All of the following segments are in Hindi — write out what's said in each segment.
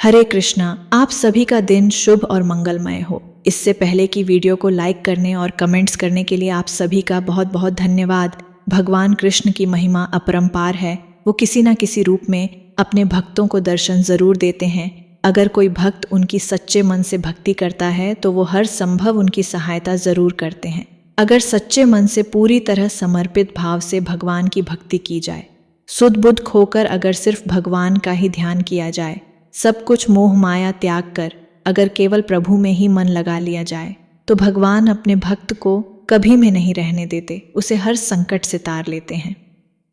हरे कृष्णा। आप सभी का दिन शुभ और मंगलमय हो। इससे पहले कि वीडियो को लाइक करने और कमेंट्स करने के लिए आप सभी का बहुत बहुत धन्यवाद। भगवान कृष्ण की महिमा अपरंपार है। वो किसी न किसी रूप में अपने भक्तों को दर्शन जरूर देते हैं। अगर कोई भक्त उनकी सच्चे मन से भक्ति करता है तो वो हर संभव उनकी सहायता जरूर करते हैं। अगर सच्चे मन से पूरी तरह समर्पित भाव से भगवान की भक्ति की जाए, सुध बुध खोकर अगर सिर्फ भगवान का ही ध्यान किया जाए, सब कुछ मोह माया त्याग कर अगर केवल प्रभु में ही मन लगा लिया जाए, तो भगवान अपने भक्त को कभी में नहीं रहने देते, उसे हर संकट से तार लेते हैं।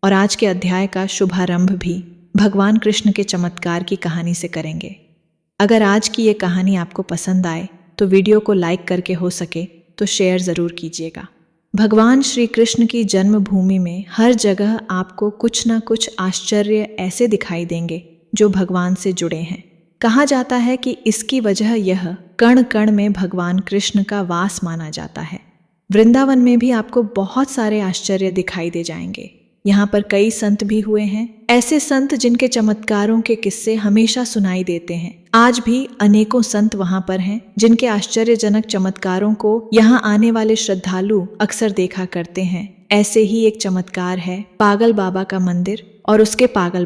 और आज के अध्याय का शुभारंभ भी भगवान कृष्ण के चमत्कार की कहानी से करेंगे। अगर आज की ये कहानी आपको पसंद आए तो वीडियो को लाइक करके हो सके तो शेयर ज़रूर कीजिएगा। भगवान श्री कृष्ण की जन्मभूमि में हर जगह आपको कुछ ना कुछ आश्चर्य ऐसे दिखाई देंगे जो भगवान से जुड़े हैं। कहा जाता है कि इसकी वजह यह कण कण में भगवान कृष्ण का वास माना जाता है। वृंदावन में भी आपको बहुत सारे आश्चर्य दिखाई दे जाएंगे। यहाँ पर कई संत भी हुए हैं, ऐसे संत जिनके चमत्कारों के किस्से हमेशा सुनाई देते हैं। आज भी अनेकों संत वहाँ पर हैं जिनके आश्चर्यजनक चमत्कारों को यहाँ आने वाले श्रद्धालु अक्सर देखा करते हैं। ऐसे ही एक चमत्कार है पागल बाबा का मंदिर और उसके पागल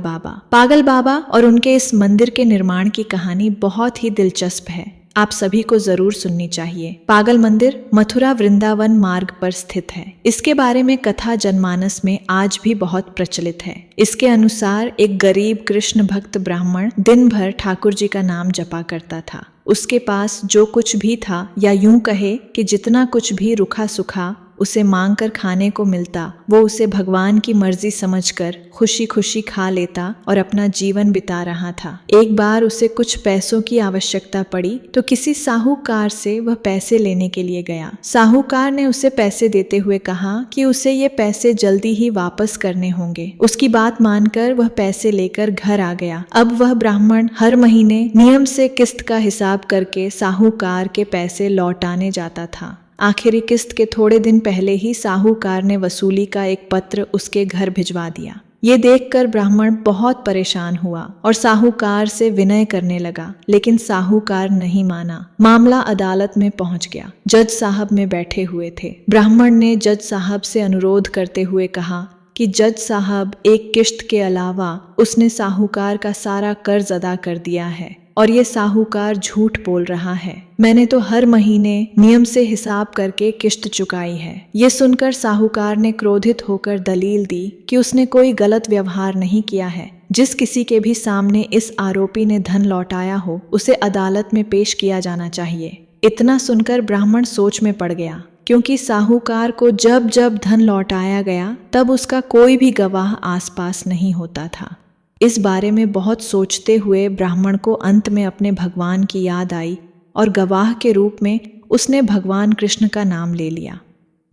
बाबा और उनके इस मंदिर के निर्माण की कहानी बहुत ही दिलचस्प है। आप सभी को जरूर सुननी चाहिए। पागल मंदिर मथुरा वृंदावन मार्ग पर स्थित है। इसके बारे में कथा जनमानस में आज भी बहुत प्रचलित है। इसके अनुसार एक गरीब कृष्ण भक्त ब्राह्मण दिन भर ठाकुर जी का नाम जपा करता था। उसके पास जो कुछ भी था, या यूं कहे कि जितना कुछ भी रुखा सुखा उसे मांग कर खाने को मिलता, वो उसे भगवान की मर्जी समझकर खुशी खुशी खा लेता और अपना जीवन बिता रहा था। एक बार उसे कुछ पैसों की आवश्यकता पड़ी तो किसी साहूकार से वह पैसे लेने के लिए गया। साहूकार ने उसे पैसे देते हुए कहा कि उसे ये पैसे जल्दी ही वापस करने होंगे। उसकी बात मानकर वह पैसे लेकर घर आ गया। अब वह ब्राह्मण हर महीने नियम से किस्त का हिसाब करके साहूकार के पैसे लौटाने जाता था। आखिरी किस्त के थोड़े दिन पहले ही साहूकार ने वसूली का एक पत्र उसके घर भिजवा दिया। ये देखकर ब्राह्मण बहुत परेशान हुआ और साहूकार से विनय करने लगा, लेकिन साहूकार नहीं माना। मामला अदालत में पहुंच गया। जज साहब में बैठे हुए थे। ब्राह्मण ने जज साहब से अनुरोध करते हुए कहा कि जज साहब, एक किश्त के अलावा उसने साहूकार का सारा कर्ज अदा कर दिया है और ये साहूकार झूठ बोल रहा है। मैंने तो हर महीने नियम से हिसाब करके किश्त चुकाई है। ये सुनकर साहूकार ने क्रोधित होकर दलील दी कि उसने कोई गलत व्यवहार नहीं किया है। जिस किसी के भी सामने इस आरोपी ने धन लौटाया हो, उसे अदालत में पेश किया जाना चाहिए। इतना सुनकर ब्राह्मण सोच में पड़ गया, क्योंकि साहूकार को जब जब धन लौटाया गया तब उसका कोई भी गवाह आसपास नहीं होता था। इस बारे में बहुत सोचते हुए ब्राह्मण को अंत में अपने भगवान की याद आई और गवाह के रूप में उसने भगवान कृष्ण का नाम ले लिया।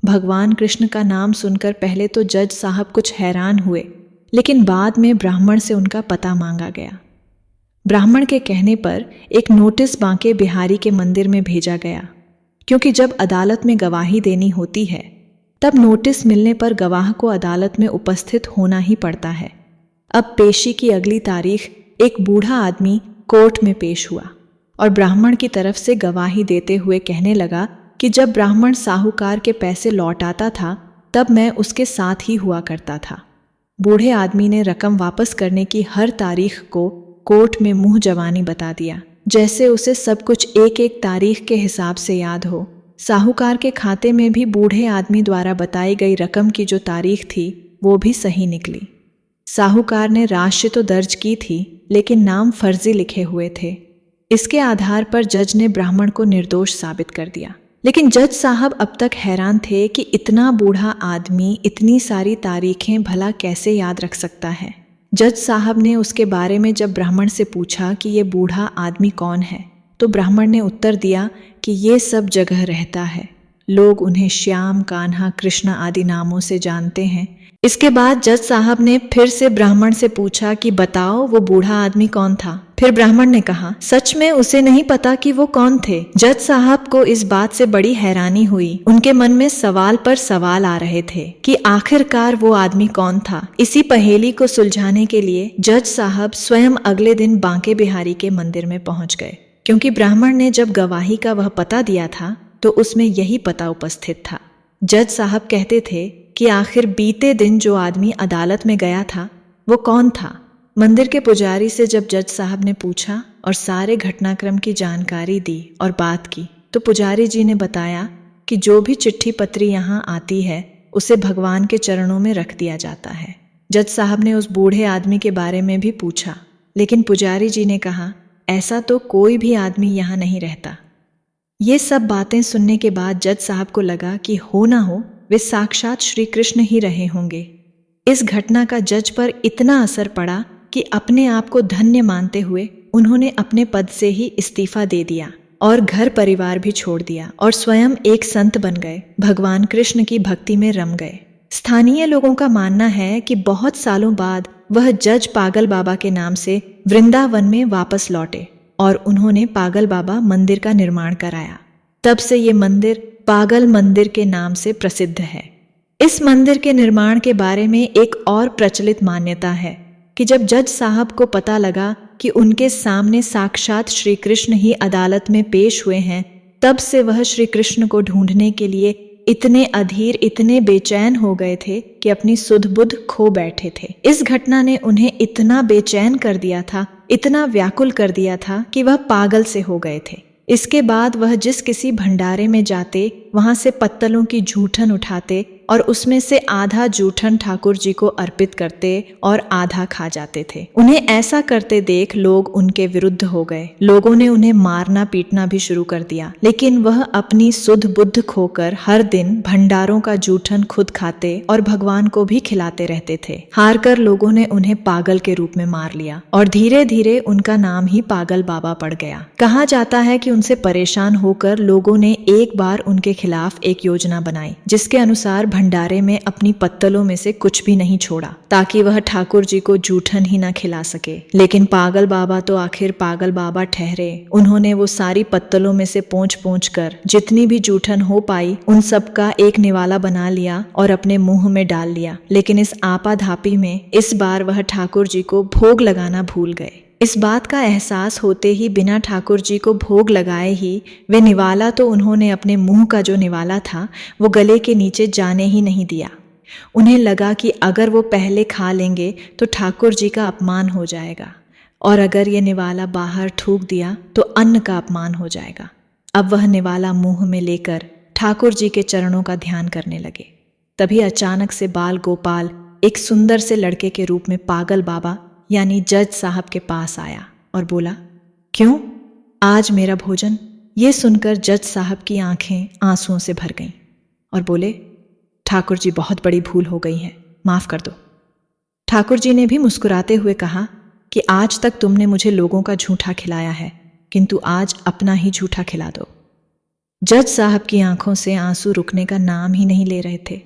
भगवान कृष्ण का नाम सुनकर पहले तो जज साहब कुछ हैरान हुए, लेकिन बाद में ब्राह्मण से उनका पता मांगा गया। ब्राह्मण के कहने पर एक नोटिस बांके बिहारी के मंदिर में भेजा गया, क्योंकि जब अदालत में गवाही देनी होती है तब नोटिस मिलने पर गवाह को अदालत में उपस्थित होना ही पड़ता है। अब पेशी की अगली तारीख एक बूढ़ा आदमी कोर्ट में पेश हुआ और ब्राह्मण की तरफ से गवाही देते हुए कहने लगा कि जब ब्राह्मण साहूकार के पैसे लौटाता था तब मैं उसके साथ ही हुआ करता था। बूढ़े आदमी ने रकम वापस करने की हर तारीख को कोर्ट में मुंह जवानी बता दिया, जैसे उसे सब कुछ एक एक तारीख के हिसाब से याद हो। साहूकार के खाते में भी बूढ़े आदमी द्वारा बताई गई रकम की जो तारीख थी वो भी सही निकली। साहूकार ने राशि तो दर्ज की थी, लेकिन नाम फर्जी लिखे हुए थे। इसके आधार पर जज ने ब्राह्मण को निर्दोष साबित कर दिया। लेकिन जज साहब अब तक हैरान थे कि इतना बूढ़ा आदमी इतनी सारी तारीखें भला कैसे याद रख सकता है। जज साहब ने उसके बारे में जब ब्राह्मण से पूछा कि ये बूढ़ा आदमी कौन है, तो ब्राह्मण ने उत्तर दिया कि ये सब जगह रहता है। लोग उन्हें श्याम, कान्हा, कृष्ण आदि नामों से जानते हैं। इसके बाद जज साहब ने फिर से ब्राह्मण से पूछा कि बताओ वो बूढ़ा आदमी कौन था। फिर ब्राह्मण ने कहा सच में उसे नहीं पता कि वो कौन थे। जज साहब को इस बात से बड़ी हैरानी हुई। उनके मन में सवाल पर सवाल आ रहे थे कि आखिरकार वो आदमी कौन था। इसी पहेली को सुलझाने के लिए जज साहब स्वयं अगले दिन बांके बिहारी के मंदिर में पहुंच गए, क्योंकि ब्राह्मण ने जब गवाही का वह पता दिया था तो उसमें यही पता उपस्थित था। जज साहब कहते थे कि आखिर बीते दिन जो आदमी अदालत में गया था वो कौन था। मंदिर के पुजारी से जब जज साहब ने पूछा और सारे घटनाक्रम की जानकारी दी और बात की, तो पुजारी जी ने बताया कि जो भी चिट्ठी पत्री यहाँ आती है उसे भगवान के चरणों में रख दिया जाता है। जज साहब ने उस बूढ़े आदमी के बारे में भी पूछा, लेकिन पुजारी जी ने कहा ऐसा तो कोई भी आदमी यहाँ नहीं रहता। ये सब बातें सुनने के बाद जज साहब को लगा कि हो ना हो वे साक्षात श्री कृष्ण ही रहे होंगे। इस घटना का जज पर इतना असर पड़ा कि अपने आप को धन्य मानते हुए उन्होंने अपने पद से ही इस्तीफा दे दिया और घर परिवार भी छोड़ दिया और स्वयं एक संत बन गए, भगवान कृष्ण की भक्ति में रम गए। स्थानीय लोगों का मानना है कि बहुत सालों बाद वह जज पागल बाबा के नाम से वृंदावन में वापस लौटे और उन्होंने पागल बाबा मंदिर का निर्माण कराया। तब से ये मंदिर पागल मंदिर के नाम से प्रसिद्ध है। इस मंदिर के निर्माण के बारे में एक और प्रचलित मान्यता है कि जब जज साहब को पता लगा कि उनके सामने साक्षात श्री कृष्ण ही अदालत में पेश हुए हैं, तब से वह श्री कृष्ण को ढूंढने के लिए इतने अधीर, इतने बेचैन हो गए थे कि अपनी सुध बुध खो बैठे थे। इस घटना ने उन्हें इतना बेचैन कर दिया था, इतना व्याकुल कर दिया था कि वह पागल से हो गए थे। इसके बाद वह जिस किसी भंडारे में जाते वहां से पत्तलों की जूठन उठाते और उसमें से आधा जूठन ठाकुर जी को अर्पित करते और आधा खा जाते थे। उन्हें ऐसा करते देख लोग उनके विरुद्ध हो गए। लोगों ने उन्हें मारना पीटना भी शुरू कर दिया, लेकिन वह अपनी सुध बुद्ध खोकर हर दिन भंडारों का जूठन खुद खाते और भगवान को भी खिलाते रहते थे। हार कर लोगों ने उन्हें पागल के रूप में मार लिया और धीरे धीरे उनका नाम ही पागल बाबा पड़ गया। कहा जाता है कि उनसे परेशान होकर लोगों ने एक बार उनके खिलाफ एक योजना बनाई, जिसके अनुसार भंडारे में अपनी पत्तलों में से कुछ भी नहीं छोड़ा ताकि वह ठाकुर जी को जूठन ही ना खिला सके। लेकिन पागल बाबा तो आखिर पागल बाबा ठहरे। उन्होंने वो सारी पत्तलों में से पोंछ कर जितनी भी जूठन हो पाई उन सब का एक निवाला बना लिया और अपने मुंह में डाल लिया। लेकिन इस आपाधापी में इस बार वह ठाकुर जी को भोग लगाना भूल गए। इस बात का एहसास होते ही बिना ठाकुर जी को भोग लगाए ही वे निवाला तो उन्होंने अपने मुंह का जो निवाला था वो गले के नीचे जाने ही नहीं दिया। उन्हें लगा कि अगर वो पहले खा लेंगे तो ठाकुर जी का अपमान हो जाएगा और अगर ये निवाला बाहर थूक दिया तो अन्न का अपमान हो जाएगा। अब वह निवाला मुंह में लेकर ठाकुर जी के चरणों का ध्यान करने लगे। तभी अचानक से बाल गोपाल एक सुंदर से लड़के के रूप में पागल बाबा यानी जज साहब के पास आया और बोला, क्यों आज मेरा भोजन? ये सुनकर जज साहब की आंखें आंसुओं से भर गईं और बोले, ठाकुर जी बहुत बड़ी भूल हो गई है, माफ कर दो। ठाकुर जी ने भी मुस्कुराते हुए कहा कि आज तक तुमने मुझे लोगों का झूठा खिलाया है, किंतु आज अपना ही झूठा खिला दो। जज साहब की आंखों से आंसू रुकने का नाम ही नहीं ले रहे थे।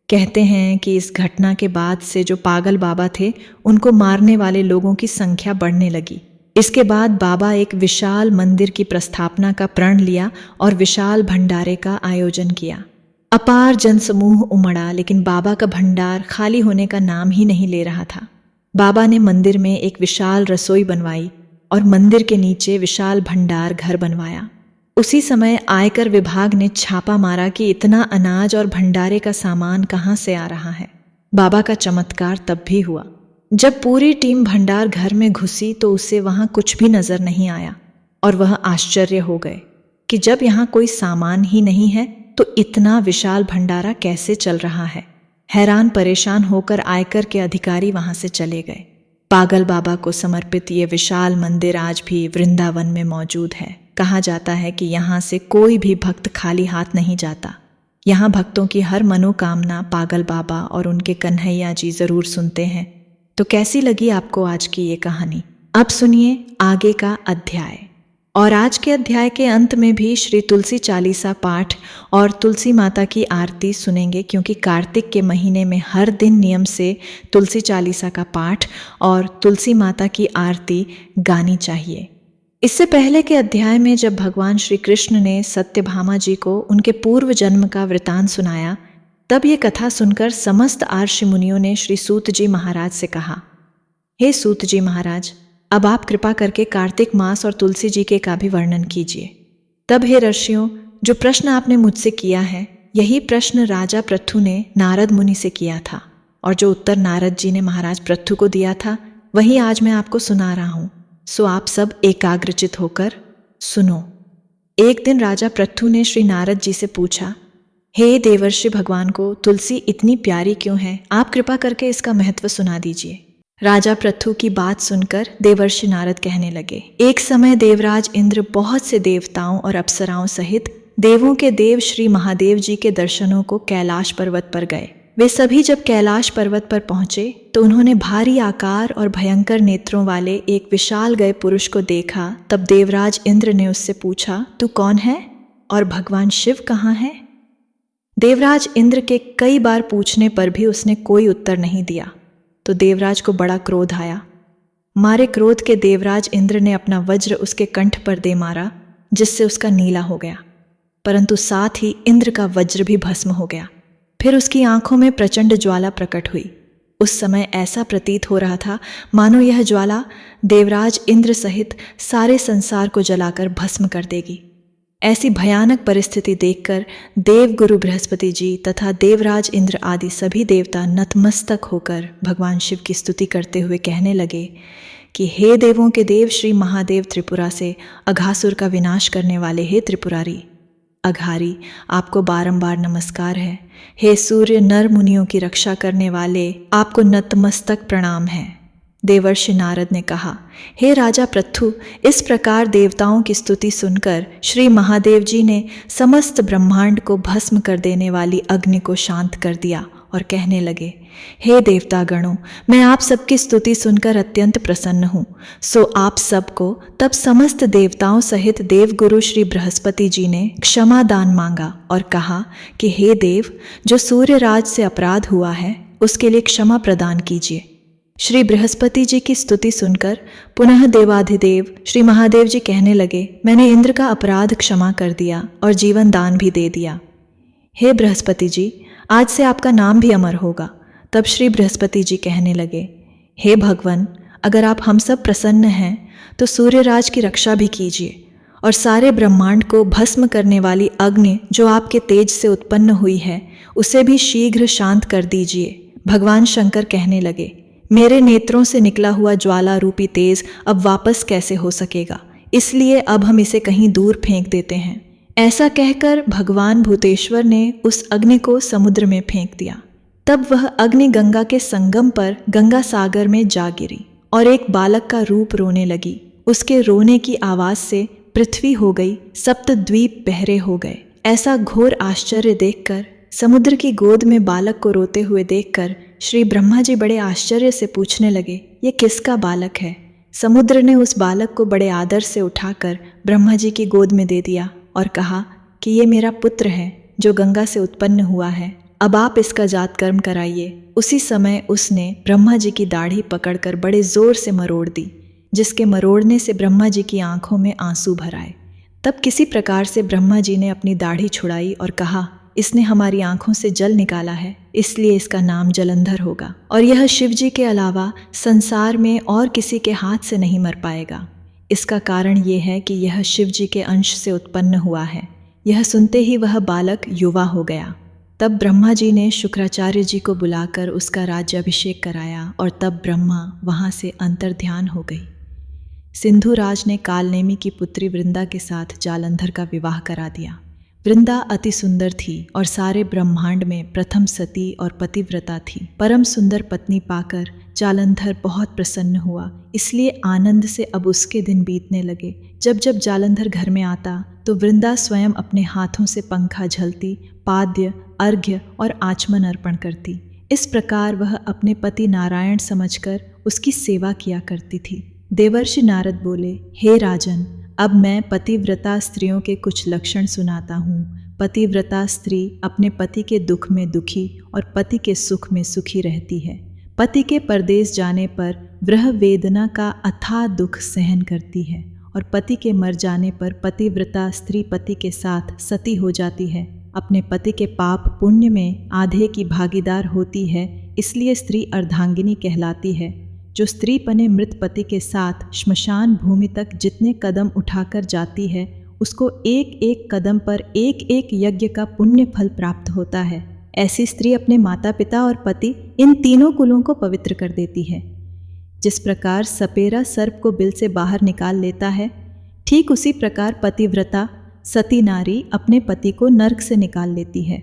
कहते हैं कि इस घटना के बाद से जो पागल बाबा थे उनको मारने वाले लोगों की संख्या बढ़ने लगी। इसके बाद बाबा एक विशाल मंदिर की प्रस्थापना का प्रण लिया और विशाल भंडारे का आयोजन किया। अपार जनसमूह उमड़ा, लेकिन बाबा का भंडार खाली होने का नाम ही नहीं ले रहा था। बाबा ने मंदिर में एक विशाल रसोई बनवाई और मंदिर के नीचे विशाल भंडार घर बनवाया। उसी समय आयकर विभाग ने छापा मारा कि इतना अनाज और भंडारे का सामान कहाँ से आ रहा है। बाबा का चमत्कार तब भी हुआ जब पूरी टीम भंडार घर में घुसी तो उसे वहाँ कुछ भी नजर नहीं आया और वह आश्चर्य हो गए कि जब यहाँ कोई सामान ही नहीं है तो इतना विशाल भंडारा कैसे चल रहा है। हैरान परेशान होकर आयकर के अधिकारी वहाँ से चले गए। पागल बाबा को समर्पित ये विशाल मंदिर आज भी वृंदावन में मौजूद है। कहा जाता है कि यहाँ से कोई भी भक्त खाली हाथ नहीं जाता। यहाँ भक्तों की हर मनोकामना पागल बाबा और उनके कन्हैया जी जरूर सुनते हैं। तो कैसी लगी आपको आज की ये कहानी? अब सुनिए आगे का अध्याय। और आज के अध्याय के अंत में भी श्री तुलसी चालीसा पाठ और तुलसी माता की आरती सुनेंगे, क्योंकि कार्तिक के महीने में हर दिन नियम से तुलसी चालीसा का पाठ और तुलसी माता की आरती गानी चाहिए। इससे पहले के अध्याय में जब भगवान श्री कृष्ण ने सत्यभामा जी को उनके पूर्व जन्म का वृतांत सुनाया, तब ये कथा सुनकर समस्त आर्षि मुनियों ने श्री सूत जी महाराज से कहा, हे सूत जी महाराज, अब आप कृपा करके कार्तिक मास और तुलसी जी के का भी वर्णन कीजिए। तब हे ऋषियों, जो प्रश्न आपने मुझसे किया है, यही प्रश्न राजा पृथु ने नारद मुनि से किया था, और जो उत्तर नारद जी ने महाराज पृथु को दिया था, वही आज मैं आपको सुना रहा हूँ। सो आप सब एकाग्रचित होकर सुनो। एक दिन राजा पृथु ने श्री नारद जी से पूछा, हे देवर्षि भगवान को तुलसी इतनी प्यारी क्यों है? आप कृपा करके इसका महत्व सुना दीजिए। राजा पृथु की बात सुनकर देवर्षि नारद कहने लगे, एक समय देवराज इंद्र बहुत से देवताओं और अप्सराओं सहित देवों के देव श्री महादेव जी के दर्शनों को कैलाश पर्वत पर गए। वे सभी जब कैलाश पर्वत पर पहुंचे तो उन्होंने भारी आकार और भयंकर नेत्रों वाले एक विशाल गए पुरुष को देखा। तब देवराज इंद्र ने उससे पूछा, तू कौन है और भगवान शिव कहाँ है? देवराज इंद्र के कई बार पूछने पर भी उसने कोई उत्तर नहीं दिया तो देवराज को बड़ा क्रोध आया। मारे क्रोध के देवराज इंद्र ने अपना वज्र उसके कंठ पर दे मारा, जिससे उसका नीला हो गया, परंतु साथ ही इंद्र का वज्र भी भस्म हो गया। फिर उसकी आंखों में प्रचंड ज्वाला प्रकट हुई। उस समय ऐसा प्रतीत हो रहा था मानो यह ज्वाला देवराज इंद्र सहित सारे संसार को जलाकर भस्म कर देगी। ऐसी भयानक परिस्थिति देखकर देवगुरु बृहस्पति जी तथा देवराज इंद्र आदि सभी देवता नतमस्तक होकर भगवान शिव की स्तुति करते हुए कहने लगे कि हे देवों के देव श्री महादेव त्रिपुरा से अघासुर का विनाश करने वाले हे त्रिपुरारी अघारी, आपको बारंबार नमस्कार है। हे सूर्य नर मुनियों की रक्षा करने वाले, आपको नतमस्तक प्रणाम है। देवर्षि नारद ने कहा, हे राजा पृथु, इस प्रकार देवताओं की स्तुति सुनकर श्री महादेव जी ने समस्त ब्रह्मांड को भस्म कर देने वाली अग्नि को शांत कर दिया और कहने लगे, हे देवता गणों, मैं आप सबकी स्तुति सुनकर अत्यंत प्रसन्न हूँ। सो आप सबको तब समस्त देवताओं सहित देवगुरु श्री बृहस्पति जी ने क्षमा दान मांगा और कहा कि हे देव, जो सूर्यराज से अपराध हुआ है उसके लिए क्षमा प्रदान कीजिए। श्री बृहस्पति जी की स्तुति सुनकर पुनः देवाधिदेव श्री महादेव जी कहने लगे, मैंने इंद्र का अपराध क्षमा कर दिया और जीवन दान भी दे दिया। हे बृहस्पति जी, आज से आपका नाम भी अमर होगा। तब श्री बृहस्पति जी कहने लगे, हे भगवान, अगर आप हम सब प्रसन्न हैं तो सूर्यराज की रक्षा भी कीजिए और सारे ब्रह्मांड को भस्म करने वाली अग्नि जो आपके तेज से उत्पन्न हुई है उसे भी शीघ्र शांत कर दीजिए। भगवान शंकर कहने लगे, मेरे नेत्रों से निकला हुआ ज्वाला रूपी तेज अब वापस कैसे हो सकेगा, इसलिए अब हम इसे कहीं दूर फेंक देते हैं। ऐसा कहकर भगवान भूतेश्वर ने उस अग्नि को समुद्र में फेंक दिया। तब वह अग्नि गंगा के संगम पर गंगा सागर में जा गिरी और एक बालक का रूप रोने लगी। उसके रोने की आवाज से पृथ्वी हो गई, सप्त द्वीप बहरे हो गए। ऐसा घोर आश्चर्य देखकर, समुद्र की गोद में बालक को रोते हुए देखकर श्री ब्रह्मा जी बड़े आश्चर्य से पूछने लगे, ये किसका बालक है? समुद्र ने उस बालक को बड़े आदर से उठाकर ब्रह्मा जी की गोद में दे दिया और कहा कि ये मेरा पुत्र है जो गंगा से उत्पन्न हुआ है, अब आप इसका जात कर्म कराइए। उसी समय उसने ब्रह्मा जी की दाढ़ी पकड़कर बड़े जोर से मरोड़ दी, जिसके मरोड़ने से ब्रह्मा जी की आंखों में आंसू भर आए। तब किसी प्रकार से ब्रह्मा जी ने अपनी दाढ़ी छुड़ाई और कहा, इसने हमारी आंखों से जल निकाला है, इसलिए इसका नाम जलंधर होगा और यह शिव जी के अलावा संसार में और किसी के हाथ से नहीं मर पाएगा। इसका कारण ये है कि यह शिव जी के अंश से उत्पन्न हुआ है। यह सुनते ही वह बालक युवा हो गया। तब ब्रह्मा जी ने शुक्राचार्य जी को बुलाकर उसका राज्याभिषेक कराया और तब ब्रह्मा वहाँ से अंतर्ध्यान हो गई। सिंधुराज ने कालनेमी की पुत्री वृंदा के साथ जालंधर का विवाह करा दिया। वृंदा अति सुंदर थी और सारे ब्रह्मांड में प्रथम सती और पतिव्रता थी। परम सुंदर पत्नी पाकर जालंधर बहुत प्रसन्न हुआ, इसलिए आनंद से अब उसके दिन बीतने लगे। जब जब जालंधर घर में आता तो वृंदा स्वयं अपने हाथों से पंखा झलती, पाद्य, अर्घ्य और आचमन अर्पण करती। इस प्रकार वह अपने पति नारायण समझकर उसकी सेवा किया करती थी। देवर्षि नारद बोले, हे राजन, अब मैं पतिव्रता स्त्रियों के कुछ लक्षण सुनाता हूँ। पतिव्रता स्त्री अपने पति के दुख में दुखी और पति के सुख में सुखी रहती है। पति के परदेश जाने पर वह वेदना का अथाह दुख सहन करती है और पति के मर जाने पर पतिव्रता स्त्री पति के साथ सती हो जाती है। अपने पति के पाप पुण्य में आधे की भागीदार होती है, इसलिए स्त्री अर्धांगिनी कहलाती है। जो स्त्री अपने मृत पति के साथ श्मशान भूमि तक जितने कदम उठाकर जाती है, उसको एक एक कदम पर एक एक यज्ञ का पुण्य फल प्राप्त होता है। ऐसी स्त्री अपने माता पिता और पति इन तीनों कुलों को पवित्र कर देती है। जिस प्रकार सपेरा सर्प को बिल से बाहर निकाल लेता है, ठीक उसी प्रकार पतिव्रता सती नारी अपने पति को नरक से निकाल लेती है।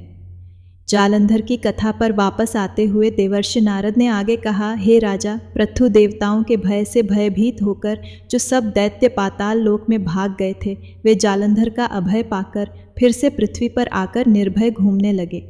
जालंधर की कथा पर वापस आते हुए देवर्षि नारद ने आगे कहा, हे राजा, पृथु देवताओं के भय से भयभीत होकर जो सब दैत्य पाताल लोक में भाग गए थे, वे जालंधर का अभय पाकर फिर से पृथ्वी पर आकर निर्भय घूमने लगे।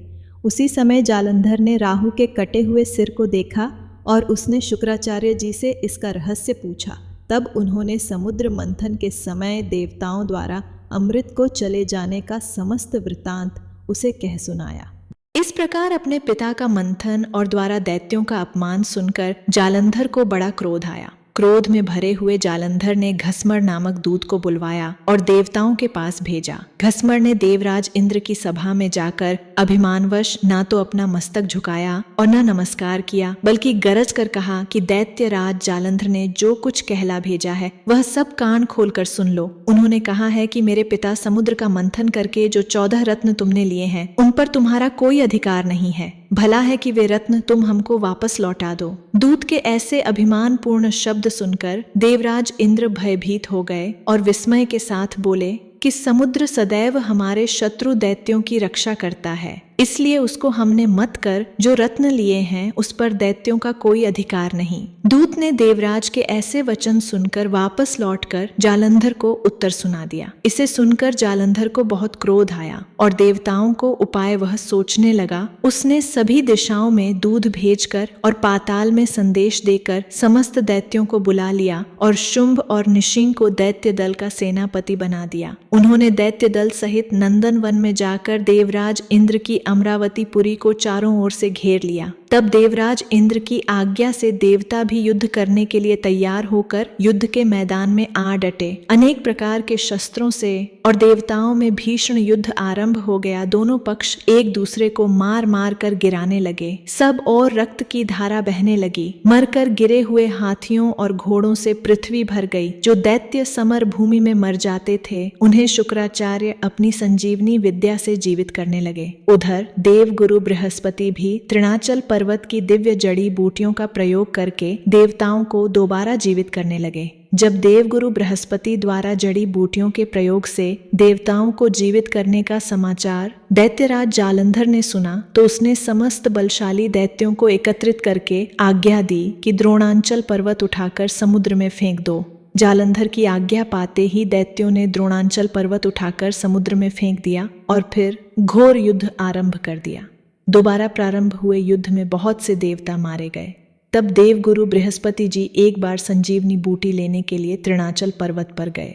उसी समय जालंधर ने राहु के कटे हुए सिर को देखा और उसने शुक्राचार्य जी से इसका रहस्य पूछा। तब उन्होंने समुद्र मंथन के समय देवताओं द्वारा अमृत को चले जाने का समस्त वृतांत उसे कह सुनाया। इस प्रकार अपने पिता का मंथन और द्वारा दैत्यों का अपमान सुनकर जालंधर को बड़ा क्रोध आया। क्रोध में भरे हुए जालंधर ने घसमर नामक दूत को बुलवाया और देवताओं के पास भेजा। घसमर ने देवराज इंद्र की सभा में जाकर अभिमानवश ना तो अपना मस्तक झुकाया और न नमस्कार किया, बल्कि गरज कर कहा कि दैत्य राज जालंधर ने जो कुछ कहला भेजा है वह सब कान खोलकर सुन लो। उन्होंने कहा है कि मेरे पिता समुद्र का मंथन करके जो 14 रत्न तुमने लिए हैं, उन पर तुम्हारा कोई अधिकार नहीं है। भला है कि वे रत्न तुम हमको वापस लौटा दो। दूत के ऐसे अभिमान पूर्ण शब्द सुनकर देवराज इंद्र भयभीत हो गए और विस्मय के साथ बोले कि समुद्र सदैव हमारे शत्रु दैत्यों की रक्षा करता है, इसलिए उसको हमने मत कर जो रत्न लिए हैं उस पर दैत्यों का कोई अधिकार नहीं। दूत ने देवराज के ऐसे वचन सुनकर वापस लौटकर जालंधर को उत्तर सुना दिया। इसे सुनकर जालंधर को बहुत क्रोध आया और देवताओं को उपाय वह सोचने लगा। उसने सभी दिशाओं में दूध भेजकर और पाताल में संदेश देकर समस्त दैत्यों को बुला लिया और शुंभ और निशिंग को दैत्य दल का सेनापति बना दिया। उन्होंने दैत्य दल सहित नंदन वन में जाकर देवराज इंद्र की अमरावती पुरी को चारों ओर से घेर लिया। तब देवराज इंद्र की आज्ञा से देवता भी युद्ध करने के लिए तैयार होकर युद्ध के मैदान में आ डटे। अनेक प्रकार के शस्त्रों से और देवताओं में भीषण युद्ध आरंभ हो गया। दोनों पक्ष एक दूसरे को मार मार कर गिराने लगे। सब और रक्त की धारा बहने लगी। मरकर गिरे हुए हाथियों और घोड़ों से पृथ्वी भर गई। जो दैत्य समर भूमि में मर जाते थे, उन्हें शुक्राचार्य अपनी संजीवनी विद्या से जीवित करने लगे। उधर देवगुरु बृहस्पति भी तृणाचल पर्वत की दिव्य जड़ी बूटियों का प्रयोग करके देवताओं को दोबारा जीवित करने लगे। जब देवगुरु बृहस्पति द्वारा जड़ी बूटियों के प्रयोग से देवताओं को जीवित करने का समाचार दैत्यराज जालंधर ने सुना, तो उसने समस्त बलशाली दैत्यों को एकत्रित करके आज्ञा दी कि द्रोणांचल पर्वत उठाकर समुद्र में फेंक दो। जालंधर की आज्ञा पाते ही दैत्यों ने द्रोणांचल पर्वत उठाकर समुद्र में फेंक दिया और फिर घोर युद्ध आरंभ कर दिया। दोबारा प्रारंभ हुए युद्ध में बहुत से देवता मारे गए। तब देवगुरु बृहस्पति जी एक बार संजीवनी बूटी लेने के लिए तृणाचल पर्वत पर गए।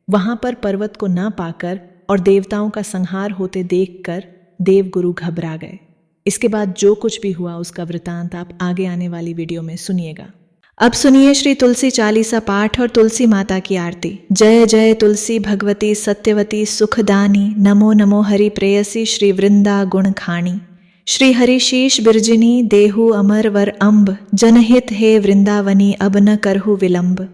वहां पर पर्वत को ना पाकर और देवताओं का संहार होते देखकर देवगुरु घबरा गए। इसके बाद जो कुछ भी हुआ उसका वृतांत आप आगे आने वाली वीडियो में सुनिएगा। अब सुनिए श्री तुलसी चालीसा पाठ और तुलसी माता की आरती। जय जय तुलसी भगवती सत्यवती सुखदानी, नमो नमो हरि प्रेयसी श्री वृंदा गुण खाणी। श्री हरिशीष बिरजिनी देहु अमर वर अम्ब, जनहित हे वृंदावनी अब न करहु विलंब।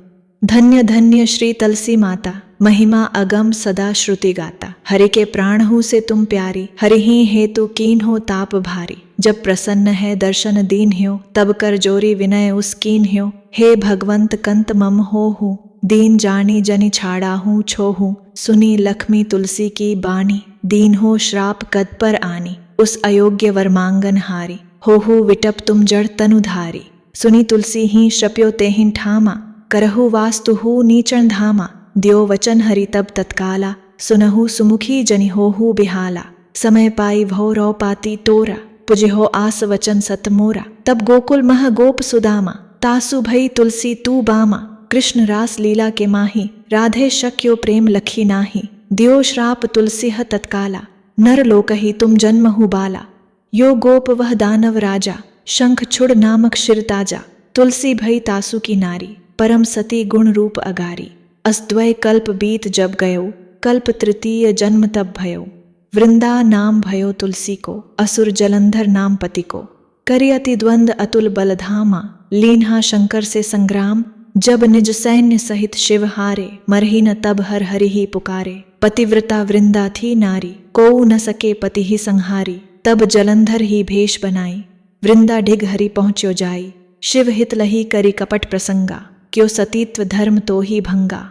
धन्य धन्य श्री तुलसी माता, महिमा अगम सदा श्रुति गाता। हरि के प्राण हूँ से तुम प्यारी, हरि ही हेतु कीन हो ताप भारी। जब प्रसन्न है दर्शन दीन ह्यो, तब कर जोरी विनय उस कीन ह्यो। हे भगवंत कंत मम हो हूँ, दीन जानी जनि छाड़ा हूँ छो हूँ। सुनी लक्ष्मी तुलसी की बानी, दीन हो श्राप कद पर आनी। उस अयोग्य वर मांगन हारी, हो विटप तुम जड़ तनुधारी। सुनी तुलसी ही शप्यो तेहिं ठामा, करहु वास्तु हु नीचन धामा। द्यो वचन हरि तब तत्काला, सुनहु सुमुखी जनि होहु बिहाला। समय पाई भौ रौ पाती तोरा, पुजे हो आस वचन सत मोरा। तब गोकुल मह गोप सुदामा, तासु भई तुलसी तू बामा। कृष्ण रास लीला के माही, राधे शक्यो प्रेम लखी नाही। दियो श्राप तुलसी ह तत्काला, नर लोकहि तुम जन्महु बाला। यो गोप वह दानव राजा, शंख छुड़ नामक शिरताजा। तुलसी भई तासु की नारी, परम सती गुण रूप अगारी। अस्द्वय कल्प बीत जब गयो, कल्प तृतीय जन्म तब भयो। वृंदा नाम भयो तुलसी को, असुर जलंधर नाम पति को। करि अति द्वंद अतुल बलधामा, लीन्हा शंकर से संग्राम। जब निज सैन्य सहित शिव हारे, मरही न तब हर हरि ही पुकारे। पतिव्रता वृंदा थी नारी, कोउ न सके पति ही संहारी। तब जलंधर ही भेष बनाई, वृंदा ढिग हरि पहुँच्यो जाई। शिव हित लही करी कपट प्रसंगा, क्यों सतीत्व धर्म तो ही भंगा।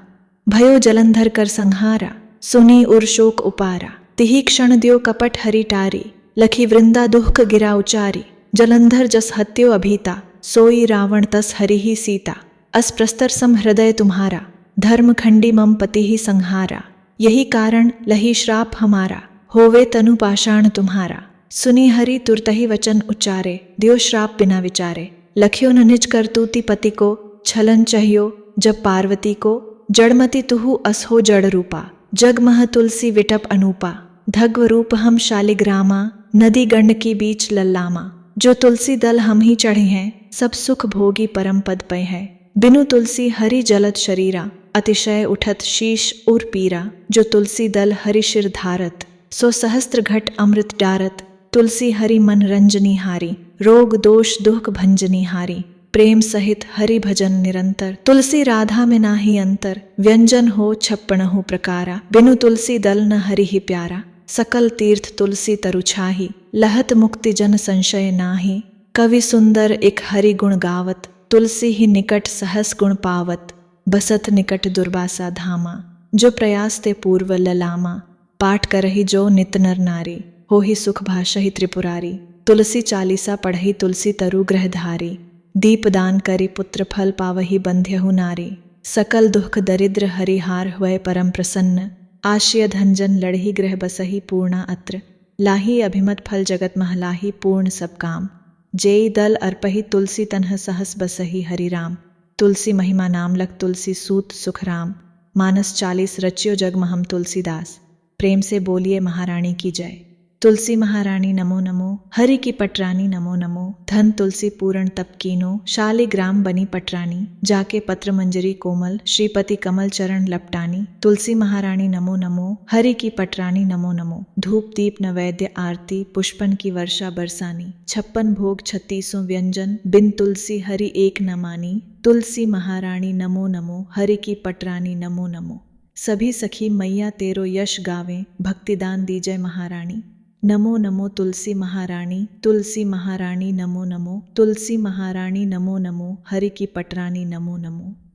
भयो जलंधर कर संहारा, सुनी उर शोक उपारा। तिही क्षण द्यो कपट हरि टारी, लखी वृंदा दुख गिरा उचारी। जलंधर जस हत्यो अभीता, सोई रावण तस हरि ही सीता। अस प्रस्तर सम हृदय तुम्हारा, धर्म खंडी मम पति ही संहारा। यही कारण लही श्राप हमारा, होवे तनु पाषाण तुम्हारा। सुनी हरि तुरतहि वचन उच्चारे, दियो श्राप बिना विचारे। लखियो न निज करतूति पति को, छलन चाहियो जब पार्वती को। जड़मति तुहु अस हो जड़ रूपा, जगमह तुलसी विटप अनूपा। धग्व रूप हम शालिग्रामा, नदी गंड की बीच लल्लामा। जो तुलसी दल हम ही चढ़े हैं, सब सुख भोगी परम पद पे है। बिनु तुलसी हरि जलत शरीरा, अतिशय उठत शीश उर पीरा। जो तुलसी दल हरि शिर धारत, सो सहस्त्र घट अमृत डारत। तुलसी हरि मन रंजनी हारी, रोग दोष दुख भंजनी हारी। प्रेम सहित हरि भजन निरंतर, तुलसी राधा में नाही अंतर। व्यंजन हो छप्पनहु प्रकारा, बिनु तुलसी दल न हरि ही प्यारा। सकल तीर्थ तुलसी तरु छाही, लहत मुक्ति जन संशय नाही। कवि सुंदर एक हरि गुण गावत, तुलसी ही निकट सहस गुण पावत। बसत निकट दुर्वासा धामा, जो प्रयास ते पूर्व ललामा। पाठ करहि जो नित नर नारी, हो ही सुख भाषहि त्रिपुरारी। तुलसी चालीसा पढ़हि तुलसी तरु ग्रहधारी। दीपदान करि पुत्र फल पावहि बंध्यहु नारी। सकल दुख दरिद्र हरिहार हुए परम प्रसन्न। आश्रय धनजन लड़ही ग्रह बसहि पूर्णा अत्र। लाही अभिमत फल जगत महलाही पूर्ण सब काम। जेई दल अर्पहि तुलसी तन्ह सहस बसहि हरि राम। तुलसी महिमा नाम लख तुलसी सूत सुख राम। मानस 40 रच्यो जग महम तुलसीदास। प्रेम से बोलिए महारानी की जय। तुलसी महारानी नमो नमो, हरि की पटरानी नमो नमो। धन तुलसी पूर्ण तप कीनो, शालिग्राम बनी पटरानी। जाके पत्र मंजरी कोमल, श्रीपति कमल चरण लपटानी। तुलसी महारानी नमो नमो, हरि की पटरानी नमो नमो। धूप दीप नैवेद्य आरती, पुष्पन की वर्षा बरसानी। 56 भोग 36 व्यंजन, बिन तुलसी हरि एक न मानी। तुलसी महारानी नमो नमो, हरि की पटरानी नमो नमो। सभी सखी मैया तेरो यश गावें, भक्तिदान दीजय महारानी। नमो नमो तुलसी महारानी, तुलसी महारानी नमो नमो। तुलसी महारानी नमो नमो, हरि की पटरानी नमो नमो।